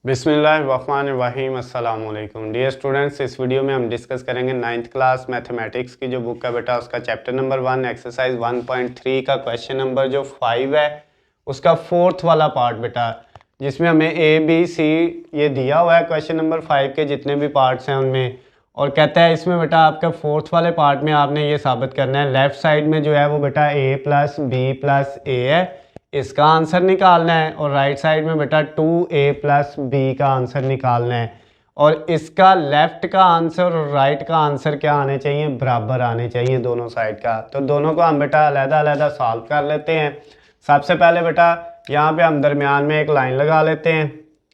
बिस्मिल्लाहिर्रहमानिर्रहीम अस्सलाम वालेकुम डियर स्टूडेंट्स। इस वीडियो में हम डिस्कस करेंगे 9th क्लास मैथमेटिक्स की जो बुक है बेटा उसका चैप्टर नंबर 1 एक्सरसाइज 1.3 का क्वेश्चन नंबर जो 5 है उसका फोर्थ वाला पार्ट बेटा, जिसमें हमें ए बी सी ये दिया हुआ है क्वेश्चन नंबर 5 के जितने भी पार्ट्स हैं उनमें, और कहता है इसमें बेटा आपका फोर्थ वाले पार्ट में आपने ये साबित करना है लेफ्ट साइड में जो है वो बेटा a प्लस बी प्लस ए है, इसका आंसर निकालना है, और राइट साइड में बेटा 2a प्लस बी का आंसर निकालना है, और इसका लेफ्ट का आंसर और राइट का आंसर क्या आने चाहिए, बराबर आने चाहिए दोनों साइड का। तो दोनों को हम बेटा अलग अलग सॉल्व कर लेते हैं। सबसे पहले बेटा यहाँ पे हम दरमियान में एक लाइन लगा लेते हैं,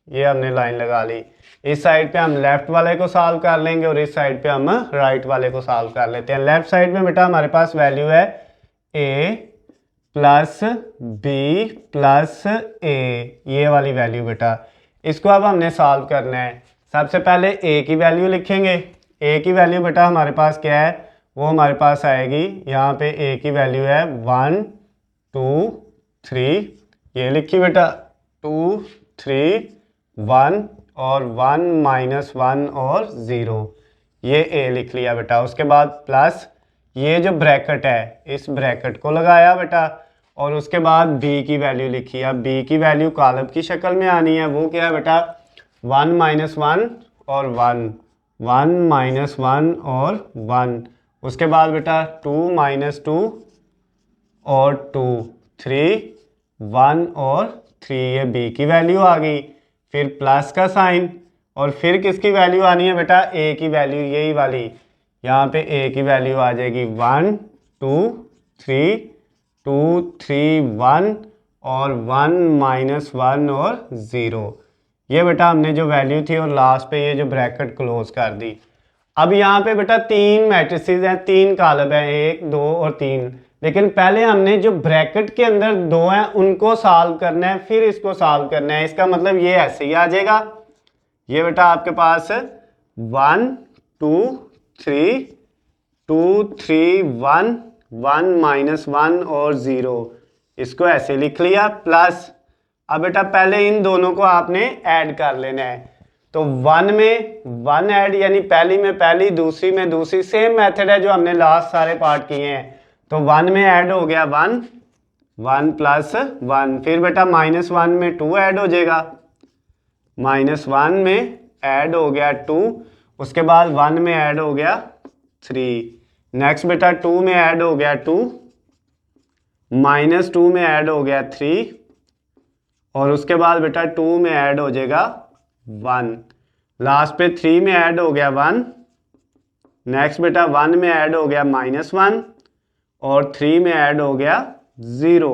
ये हमने लाइन लगा ली। इस साइड पे हम लेफ्ट वाले को सॉल्व कर लेंगे और इस साइड पे हम राइट वाले को सॉल्व कर लेते हैं। लेफ्ट साइड में बेटा हमारे पास वैल्यू है a प्लस बी प्लस ए, ये वाली वैल्यू बेटा, इसको अब हमने सॉल्व करना है। सबसे पहले a की वैल्यू लिखेंगे। a की वैल्यू बेटा हमारे पास क्या है, वो हमारे पास आएगी, यहाँ पे a की वैल्यू है 1 2 3, ये लिखी बेटा 2 3 1 और 1 माइनस 1 और 0, ये a लिख लिया बेटा। उसके बाद प्लस ये जो ब्रैकेट है इस ब्रैकेट को लगाया बेटा, और उसके बाद b की वैल्यू लिखी। अब b की वैल्यू कॉलम की शक्ल में आनी है, वो क्या है बेटा 1 माइनस 1 और 1, 1 माइनस 1 और 1। उसके बाद बेटा 2 माइनस 2 और 2, 3 1 और 3, ये b की वैल्यू आ गई। फिर प्लस का साइन, और फिर किसकी वैल्यू आनी है बेटा, a की वैल्यू, यही वाली, यहाँ पे a की वैल्यू आ जाएगी 1 2 3 2 3 1 और 1 माइनस 1 और 0, ये बेटा हमने जो वैल्यू थी और लास्ट पे ये जो ब्रैकेट क्लोज कर दी। अब यहाँ पे बेटा तीन मैट्रिसेस हैं, तीन कॉलम हैं, 1 2 और 3, लेकिन पहले हमने जो ब्रैकेट के अंदर दो हैं उनको सॉल्व करना है, फिर इसको सॉल्व करना है। इसका मतलब ये ऐसे ही आ जाएगा, ये बेटा आपके पास 1 2 3 2 3 1 1 माइनस 1 और 0, इसको ऐसे लिख लिया। प्लस अब बेटा पहले इन दोनों को आपने ऐड कर लेना है, तो 1 में 1 ऐड, यानी पहली में पहली, दूसरी में दूसरी, सेम मेथड है जो हमने लास्ट सारे पार्ट किए हैं। तो 1 में ऐड हो गया 1, 1 प्लस 1, फिर बेटा माइनस 1 में 2 ऐड हो जाएगा, माइनस 1 में ऐड हो गया 2, उसके बाद 1 में ऐड हो गया 3, नेक्स्ट बेटा 2 में ऐड हो गया 2, माइनस 2 में ऐड हो गया 3, और उसके बाद बेटा 2 में ऐड हो जाएगा 1, लास्ट पे 3 में ऐड हो गया 1, नेक्स्ट बेटा 1 में ऐड हो गया माइनस 1 और 3 में ऐड हो गया 0।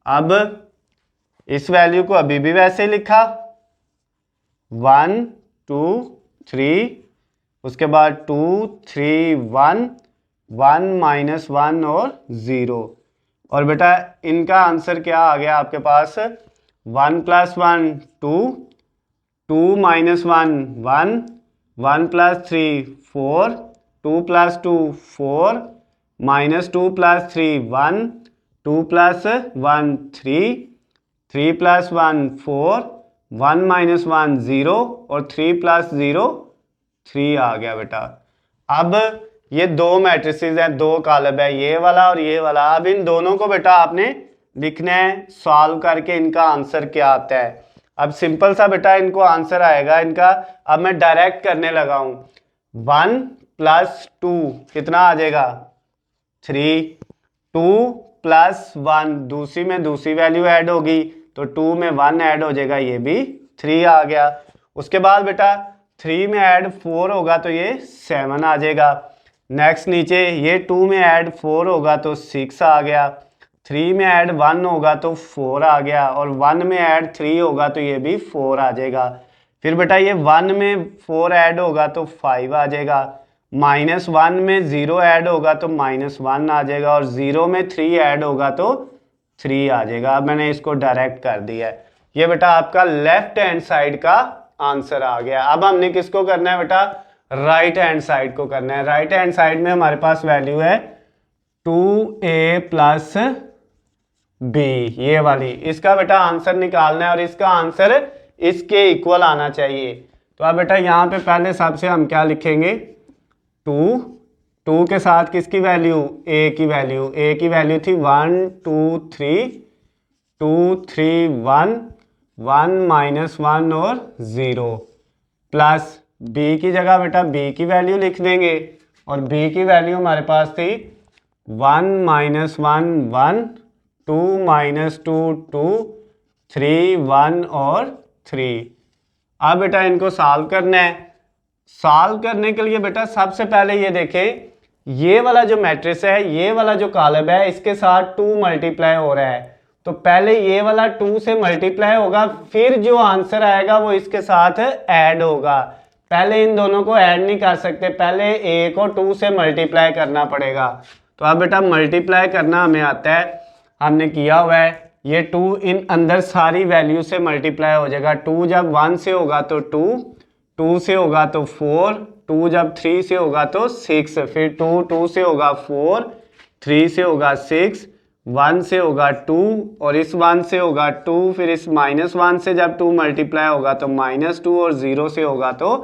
अब इस वैल्यू को अभी भी वैसे लिखा 1 2 3, उसके बाद 2 3 1 1 माइनस 1 और 0, और बेटा इनका आंसर क्या आ गया आपके पास, 1 plus 1 2 2 minus 1 1 1 plus 3 4 2 plus 2 4 minus 2 plus 3 1 2 plus 1 3 3 plus 1 4 1 minus 1 0 और 3 प्लस 0 3 आ गया बेटा। अब ये दो मैट्रिसेस हैं, दो कॉलम है, ये वाला और ये वाला। अब इन दोनों को बेटा आपने लिखना है, सॉल्व करके इनका आंसर क्या आता है। अब सिंपल सा बेटा इनको आंसर आएगा इनका, अब मैं डायरेक्ट करने लगा हूं। 1 प्लस 2 कितना आ जाएगा 3, 2 प्लस 1, दूसरी में दूसरी वैल्यू ऐड होगी तो 2 में 1 ऐड हो जाएगा, ये भी 3 आ गया। उसके बाद बेटा 3 में ऐड 4 होगा तो ये 7 आ जाएगा। नेक्स्ट नीचे ये 2 में ऐड 4 होगा तो 6 आ गया, 3 में ऐड 1 होगा तो 4 आ गया, और 1 में ऐड 3 होगा तो ये भी 4 आ जाएगा। फिर बेटा ये 1 में 4 ऐड होगा तो 5 आ जाएगा, माइनस 1 में 0 ऐड होगा तो माइनस 1 आ जाएगा, और 0 में 3 ऐड होगा तो 3 आ जाएगा। अब मैंने इसको डायरेक्ट कर दिया है, ये बेटा आपका लेफ्ट हैंड साइड का आंसर आ गया। अब हमने किसको करना है बेटा, राइट हैंड साइड को करना है। राइट हैंड साइड में हमारे पास वैल्यू है 2a प्लस बी, ये वाली, इसका बेटा आंसर निकालना है, और इसका आंसर इसके इक्वल आना चाहिए। तो अब बेटा यहाँ पे पहले सबसे हम क्या लिखेंगे, 2 के साथ किसकी वैल्यू, ए की वैल्यू थी 1 2 3 2 3 1 1 -1 और 0 प्लस b की जगह बेटा b की वैल्यू लिख देंगे और b की वैल्यू हमारे पास थी 1 -1 1 2 -2 2 3 1 और 3। अब बेटा इनको सॉल्व करना है। सॉल्व करने के लिए बेटा सबसे पहले ये देखें, ये वाला जो मैट्रिक्स है, ये वाला जो कॉलम है, इसके साथ 2 मल्टीप्लाई हो रहा है। तो पहले ये वाला 2 से मल्टीप्लाई होगा, फिर जो आंसर आएगा वो इसके साथ ऐड होगा। पहले इन दोनों को ऐड नहीं कर सकते, पहले ए को 2 से मल्टीप्लाई करना पड़ेगा। तो अब बेटा मल्टीप्लाई करना हमें आता है, हमने किया हुआ है। ये 2 इन अंदर सारी वैल्यू से मल्टीप्लाई हो जाएगा। 2 जब 1 से होगा तो 2, 2 से होगा तो 4, 2 जब 3 से होगा तो 6, फिर 2 से होगा 4, 3 से होगा 6, 1 से होगा 2 और इस 1 से होगा 2, फिर इस -1 से जब 2 मल्टीप्लाई होगा तो -2 और 0 से होगा तो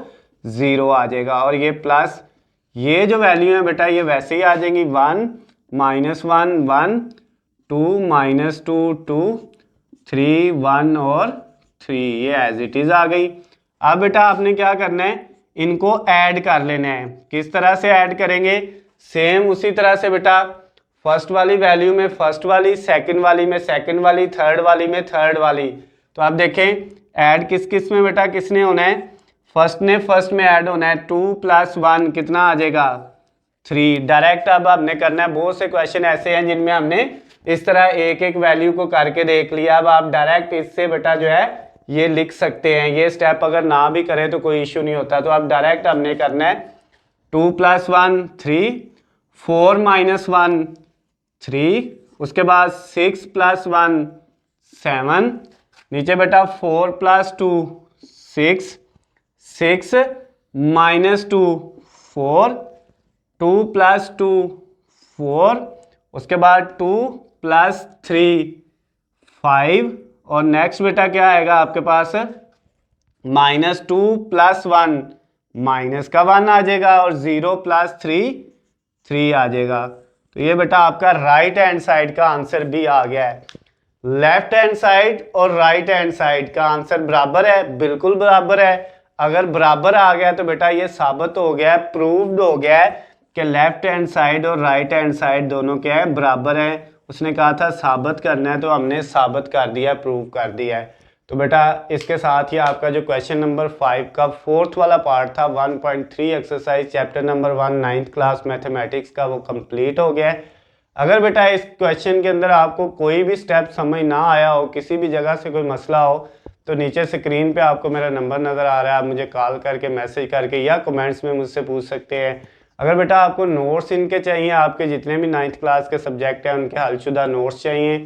0 आ जाएगा। और ये प्लस ये जो वैल्यू है बेटा ये वैसे ही आ जाएंगी, 1 -1 1 2 -2 2 3 1 और 3, ये एज इट इज़ आ गई। अब बेटा आपने क्या करना है, इनको ऐड कर लेना है। किस तरह से ऐड करेंगे, सेम उसी तरह से बेटा फर्स्ट वाली वैल्यू में फर्स्ट वाली, सेकंड वाली में सेकंड वाली, थर्ड वाली में थर्ड वाली। तो आप देखें ऐड किस किस में बेटा किसने होना है, फर्स्ट ने फर्स्ट में ऐड होना है। 2 + 1 कितना आ जाएगा, 3। डायरेक्ट अब हमने करना है। बहुत से क्वेश्चन ऐसे हैं जिनमें हमने इस तरह एक एक वैल्यू को करके देख लिया। अब आप डायरेक्ट इससे बेटा जो है ये लिख सकते हैं। ये स्टेप अगर ना भी करें तो कोई इशू नहीं होता। तो अब डायरेक्ट हमने करना है 2 + 1 3, 4 - 1 3, उसके बाद 6 + 1 7, नीचे बेटा 4 + 2 6, 6 - 2 4, 2 + 2 4, उसके बाद 2 + 3 5 और नेक्स्ट बेटा क्या आएगा आपके पास, -2 + 1 माइनस का 1 आ जाएगा और 0 + 3 3 आ जाएगा। तो ये बेटा आपका राइट हैंड साइड का आंसर भी आ गया है। लेफ्ट हैंड साइड और राइट हैंड साइड का आंसर बराबर है, बिल्कुल बराबर है। अगर बराबर आ गया तो बेटा ये साबित हो गया है, प्रूव्ड हो गया है कि लेफ्ट हैंड साइड और राइट हैंड साइड दोनों क्या है, बराबर है। उसने कहा था साबित करना है तो हमने साबित कर दिया, प्रूव कर दिया है। तो बेटा इसके साथ ही आपका जो क्वेश्चन नंबर 5 का 4th वाला पार्ट था 1.3 exercise chapter number 1 9th class mathematics का, वो कंप्लीट हो गया है। अगर बेटा इस क्वेश्चन के अंदर आपको कोई भी स्टेप समझ ना आया हो, किसी भी जगह से कोई मसला हो, तो नीचे स्क्रीन पे आपको मेरा नंबर नज़र आ रहा है, आप मुझे कॉल करके मैसेज करके या कमेंट्स में मुझसे पूछ सकते हैं। अगर बेटा आपको नोट्स इनके चाहिए, आपके जितने भी 9th क्लास के सब्जेक्ट हैं उनके हलशुदा नोट्स चाहिए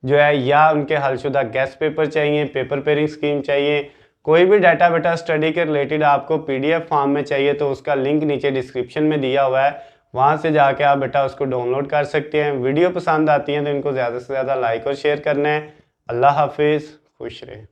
जो है, या उनके हलशुदा गेस्ट पेपर चाहिए, पेपर पेयरिंग स्कीम चाहिए, कोई भी डाटा बेटा स्टडी के रिलेटेड आपको PDF फॉर्म में चाहिए, तो उसका लिंक नीचे डिस्क्रिप्शन में दिया हुआ है, वहाँ से जाके आप बेटा उसको डाउनलोड कर सकते हैं। वीडियो पसंद आती है तो इनको ज़्यादा से ज़्यादा लाइक और शेयर करना है। अल्लाह हाफिज़, खुश रहें।